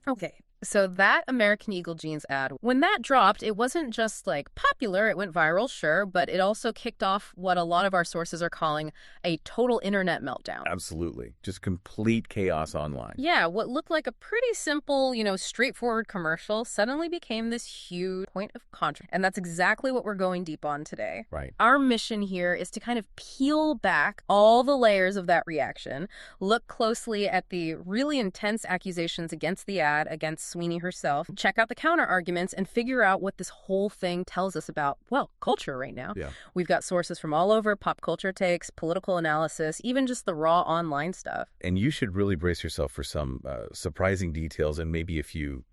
Okay, so that American Eagle jeans ad, when that dropped, it wasn't just like popular, it went viral, sure, but it also kicked off what a lot of our sources are calling a total internet meltdown. Absolutely. Just complete chaos online. Yeah, what looked like a pretty simple, straightforward commercial suddenly became this huge point of controversy. And that's exactly what we're going deep on today. Right. Our mission here is to kind of peel back all the layers of that reaction, look closely at the really intense accusations against the ad, against Sweeney herself, check out the counter arguments, and figure out what this whole thing tells us about, well, culture right now. Yeah. We've got sources from all over, pop culture takes, political analysis, even just the raw online stuff. And you should really brace yourself for some surprising details and maybe a few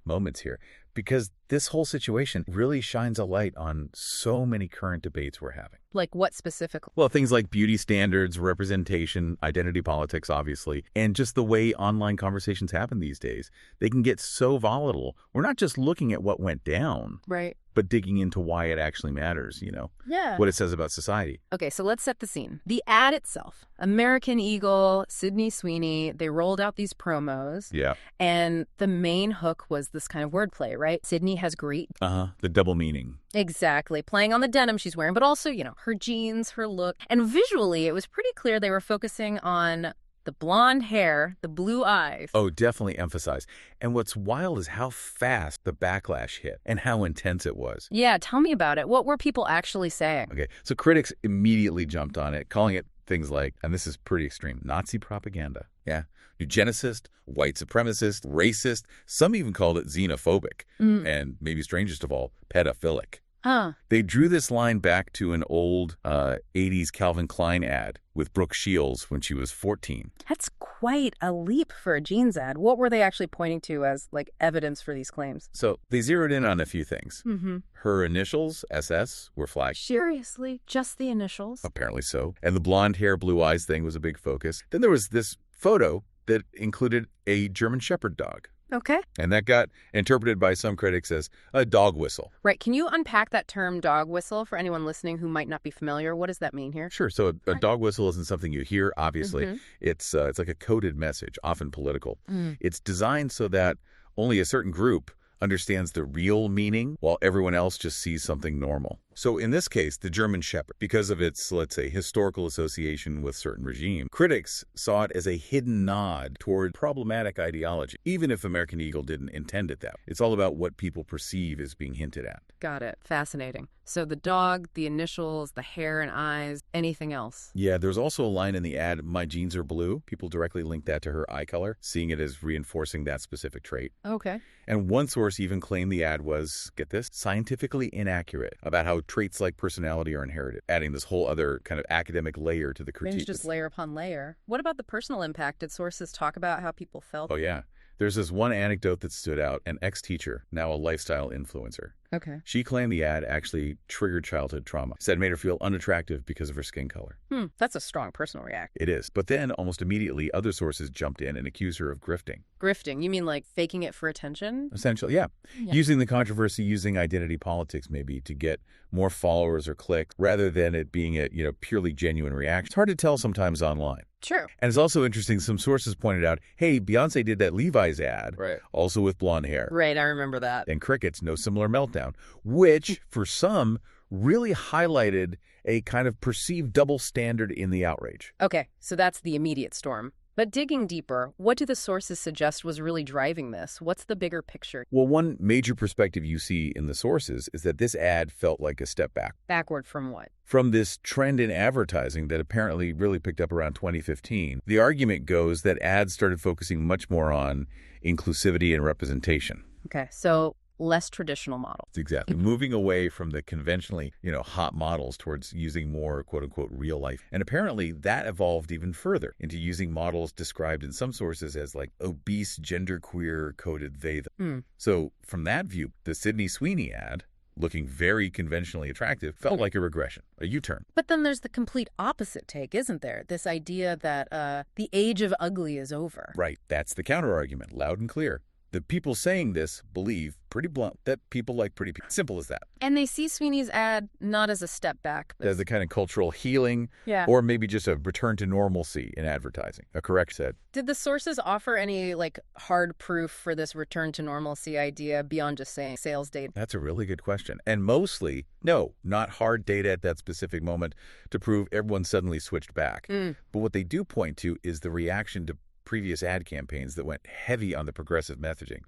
moments here, because this whole situation really shines a light on so many current debates we're having. Like what specifically? Well, things like beauty standards, representation, identity politics, obviously, and just the way online conversations happen these days. They can get so volatile. We're not just looking at what went down. Right. But digging into why it actually matters, Yeah. what it says about society. Okay, so let's set the scene. The ad itself, American Eagle, Sydney Sweeney, they rolled out these promos. Yeah. And the main hook was this kind of wordplay, right? Sydney has great... The double meaning. Exactly. Playing on the denim she's wearing, but also, her jeans, her look. And visually, it was pretty clear they were focusing on the blonde hair, the blue eyes. Oh, definitely emphasize. And what's wild is how fast the backlash hit and how intense it was. Yeah, tell me about it. What were people actually saying? Okay, so critics immediately jumped on it, calling it things like, and this is pretty extreme, Nazi propaganda. Yeah. Eugenicist, white supremacist, racist. Some even called it xenophobic. And maybe strangest of all, pedophilic. They drew this line back to an old 80s Calvin Klein ad with Brooke Shields when she was 14. That's quite a leap for a jeans ad. What were they actually pointing to as, evidence for these claims? So they zeroed in on a few things. Her initials, SS, were flagged. Seriously? Just the initials? Apparently so. And the blonde hair, blue eyes thing was a big focus. Then there was this photo that included a German Shepherd dog. Okay. And that got interpreted by some critics as a dog whistle. Right. Can you unpack that term dog whistle for anyone listening who might not be familiar? What does that mean here? Sure. So a dog whistle isn't something you hear, obviously. It's like a coded message, often political. It's designed so that only a certain group understands the real meaning while everyone else just sees something normal. So in this case, the German Shepherd, because of its, let's say, historical association with certain regime, critics saw it as a hidden nod toward problematic ideology, even if American Eagle didn't intend it that way. It's all about what people perceive as being hinted at. Got it. Fascinating. So the dog, the initials, the hair and eyes, anything else? Yeah, there's also a line in the ad, "My jeans are blue." People directly link that to her eye color, seeing it as reinforcing that specific trait. Okay. And one source even claimed the ad was, get this, scientifically inaccurate about how traits like personality are inherited, adding this whole other kind of academic layer to the critique. Just layer upon layer. What about the personal impact? Did sources talk about how people felt? Oh, yeah. There's this one anecdote that stood out. An ex-teacher, now a lifestyle influencer. Okay. She claimed the ad actually triggered childhood trauma. Said it made her feel unattractive because of her skin color. That's a strong personal reaction. It is. But then almost immediately, other sources jumped in and accused her of grifting. Grifting? You mean like faking it for attention? Essentially, yeah. Using the controversy, using identity politics maybe to get more followers or clicks rather than it being a purely genuine reaction. It's hard to tell sometimes online. True. And it's also interesting, some sources pointed out, hey, Beyonce did that Levi's ad, right, also with blonde hair. Right, I remember that. And crickets, no similar meltdown, which for some really highlighted a kind of perceived double standard in the outrage. Okay, so that's the immediate storm. But digging deeper, what do the sources suggest was really driving this? What's the bigger picture? Well, one major perspective you see in the sources is that this ad felt like a step back. Backward from what? From this trend in advertising that apparently really picked up around 2015. The argument goes that ads started focusing much more on inclusivity and representation. Okay, so less traditional models. Exactly. Moving away from the conventionally, hot models towards using more, quote unquote, real life. And apparently that evolved even further into using models described in some sources as like obese, genderqueer coded they. So from that view, the Sydney Sweeney ad, looking very conventionally attractive, felt like a regression, a U-turn. But then there's the complete opposite take, isn't there? This idea that the age of ugly is over. Right. That's the counter argument, loud and clear. The people saying this believe, pretty blunt, that people like pretty people. Simple as that. And they see Sweeney's ad not as a step back, but As a kind of cultural healing, or maybe just a return to normalcy in advertising. A correct said. Did the sources offer any, hard proof for this return to normalcy idea beyond just saying sales data? That's a really good question. And mostly, no, not hard data at that specific moment to prove everyone suddenly switched back. But what they do point to is the reaction to previous ad campaigns that went heavy on the progressive messaging.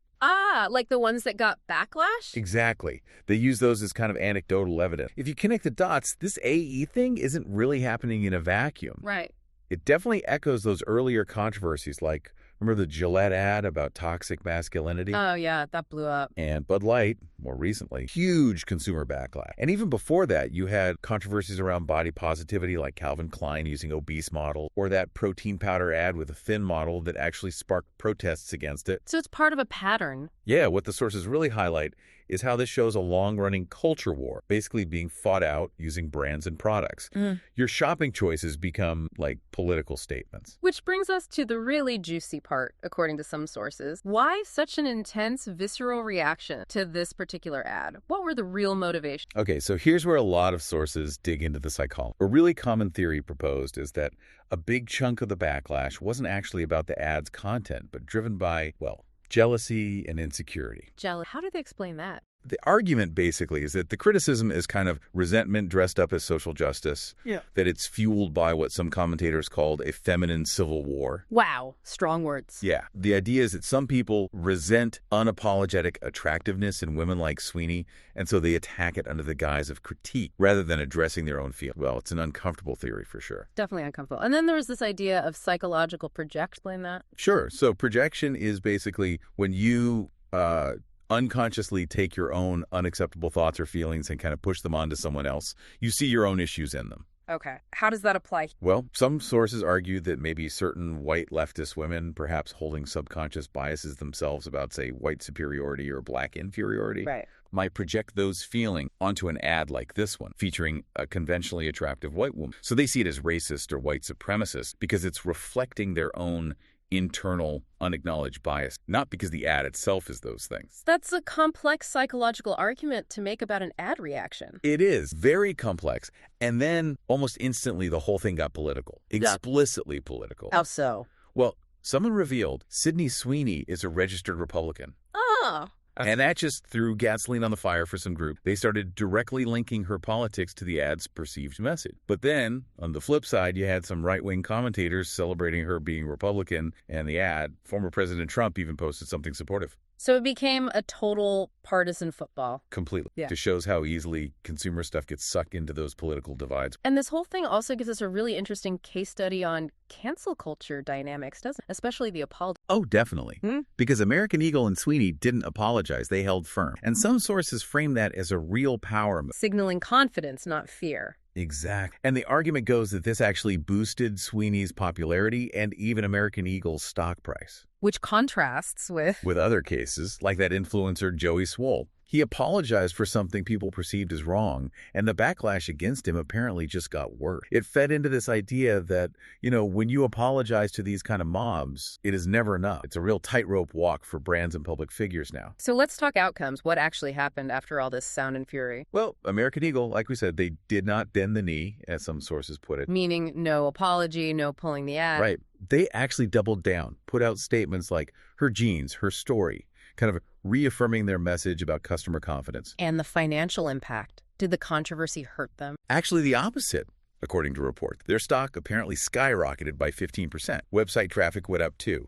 Like the ones that got backlash? Exactly. They use those as kind of anecdotal evidence. If you connect the dots, this AE thing isn't really happening in a vacuum. Right. It definitely echoes those earlier controversies like, remember the Gillette ad about toxic masculinity? Oh, yeah, that blew up. And Bud Light, more recently, huge consumer backlash. And even before that, you had controversies around body positivity like Calvin Klein using obese model, or that protein powder ad with a thin model that actually sparked protests against it. So it's part of a pattern. Yeah, what the sources really highlight is how this shows a long-running culture war, basically being fought out using brands and products. Your shopping choices become like political statements. Which brings us to the really juicy part, according to some sources. Why such an intense, visceral reaction to this particular ad? What were the real motivations? Okay, so here's where a lot of sources dig into the psychology. A really common theory proposed is that a big chunk of the backlash wasn't actually about the ad's content, but driven by, well, jealousy and insecurity. How do they explain that? The argument basically is that the criticism is kind of resentment dressed up as social justice. Yeah. That it's fueled by what some commentators called a feminine civil war. Wow, strong words. Yeah. The idea is that some people resent unapologetic attractiveness in women like Sweeney, and so they attack it under the guise of critique rather than addressing their own feelings. Well, it's an uncomfortable theory for sure. Definitely uncomfortable. And then there was this idea of psychological projection. Explain that. Sure. So projection is basically when you unconsciously take your own unacceptable thoughts or feelings and kind of push them onto someone else. You see your own issues in them. Okay. How does that apply? Well, some sources argue that maybe certain white leftist women, perhaps holding subconscious biases themselves about, say, white superiority or black inferiority, might project those feelings onto an ad like this one, featuring a conventionally attractive white woman. So they see it as racist or white supremacist because it's reflecting their own internal unacknowledged bias, not because the ad itself is those things. That's a complex psychological argument to make about an ad reaction. It is very complex. And then almost instantly the whole thing got political, explicitly political. How so? Well, someone revealed Sydney Sweeney is a registered Republican. Oh. And that just threw gasoline on the fire for some group. They started directly linking her politics to the ad's perceived message. But then, on the flip side, you had some right-wing commentators celebrating her being Republican and the ad. Former President Trump even posted something supportive. So it became a total partisan football. Completely. Yeah. Just shows how easily consumer stuff gets sucked into those political divides. And this whole thing also gives us a really interesting case study on cancel culture dynamics, doesn't it? Especially the apology. Oh, definitely. Because American Eagle and Sweeney didn't apologize. They held firm. And some sources frame that as a real power move. Signaling confidence, not fear. Exactly. And the argument goes that this actually boosted Sweeney's popularity and even American Eagle's stock price. Which contrasts with other cases, like that influencer Joey Swoll. He apologized for something people perceived as wrong, and the backlash against him apparently just got worse. It fed into this idea that, when you apologize to these kind of mobs, it is never enough. It's a real tightrope walk for brands and public figures now. So let's talk outcomes. What actually happened after all this sound and fury? Well, American Eagle, like we said, they did not bend the knee, as some sources put it. Meaning no apology, no pulling the ad. Right. They actually doubled down, put out statements like her jeans, her story, kind of reaffirming their message about customer confidence. And the financial impact. Did the controversy hurt them? Actually, the opposite, according to reports. Their stock apparently skyrocketed by 15%. Website traffic went up too.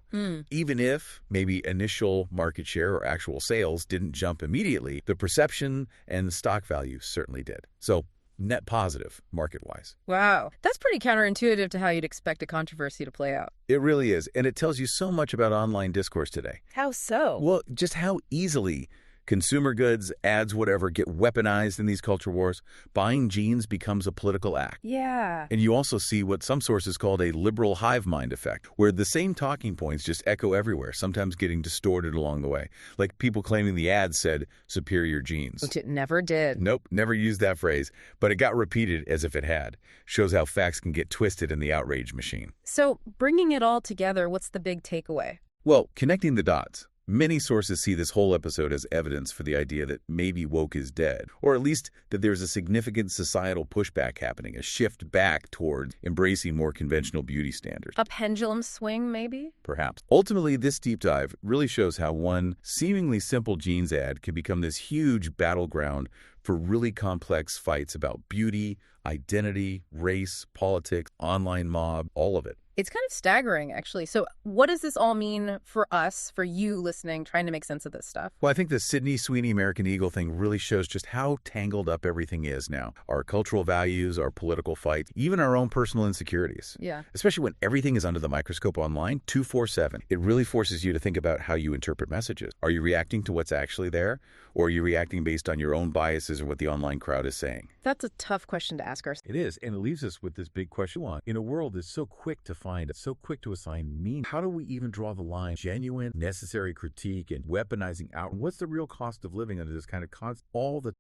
Even if maybe initial market share or actual sales didn't jump immediately, the perception and stock value certainly did. So net positive market-wise. Wow. That's pretty counterintuitive to how you'd expect a controversy to play out. It really is. And it tells you so much about online discourse today. How so? Well, just how easily consumer goods, ads, whatever, get weaponized in these culture wars. Buying jeans becomes a political act. Yeah. And you also see what some sources called a liberal hive mind effect, where the same talking points just echo everywhere, sometimes getting distorted along the way. Like people claiming the ad said superior jeans. Which it never did. Nope, never used that phrase, but it got repeated as if it had. Shows how facts can get twisted in the outrage machine. So bringing it all together, what's the big takeaway? Well, connecting the dots. Many sources see this whole episode as evidence for the idea that maybe woke is dead, or at least that there's a significant societal pushback happening, a shift back towards embracing more conventional beauty standards. A pendulum swing, maybe? Perhaps. Ultimately, this deep dive really shows how one seemingly simple jeans ad can become this huge battleground for really complex fights about beauty, identity, race, politics, online mob, all of it. It's kind of staggering, actually. So what does this all mean for us, for you listening, trying to make sense of this stuff? Well, I think the Sydney Sweeney American Eagle thing really shows just how tangled up everything is now. Our cultural values, our political fights, even our own personal insecurities. Yeah. Especially when everything is under the microscope online 24/7. It really forces you to think about how you interpret messages. Are you reacting to what's actually there? Or are you reacting based on your own biases or what the online crowd is saying? That's a tough question to ask ourselves. It is, and it leaves us with this big question. In a world that's so quick to find, so quick to assign meaning, how do we even draw the line? Genuine, necessary critique and weaponizing out. What's the real cost of living under this kind of all the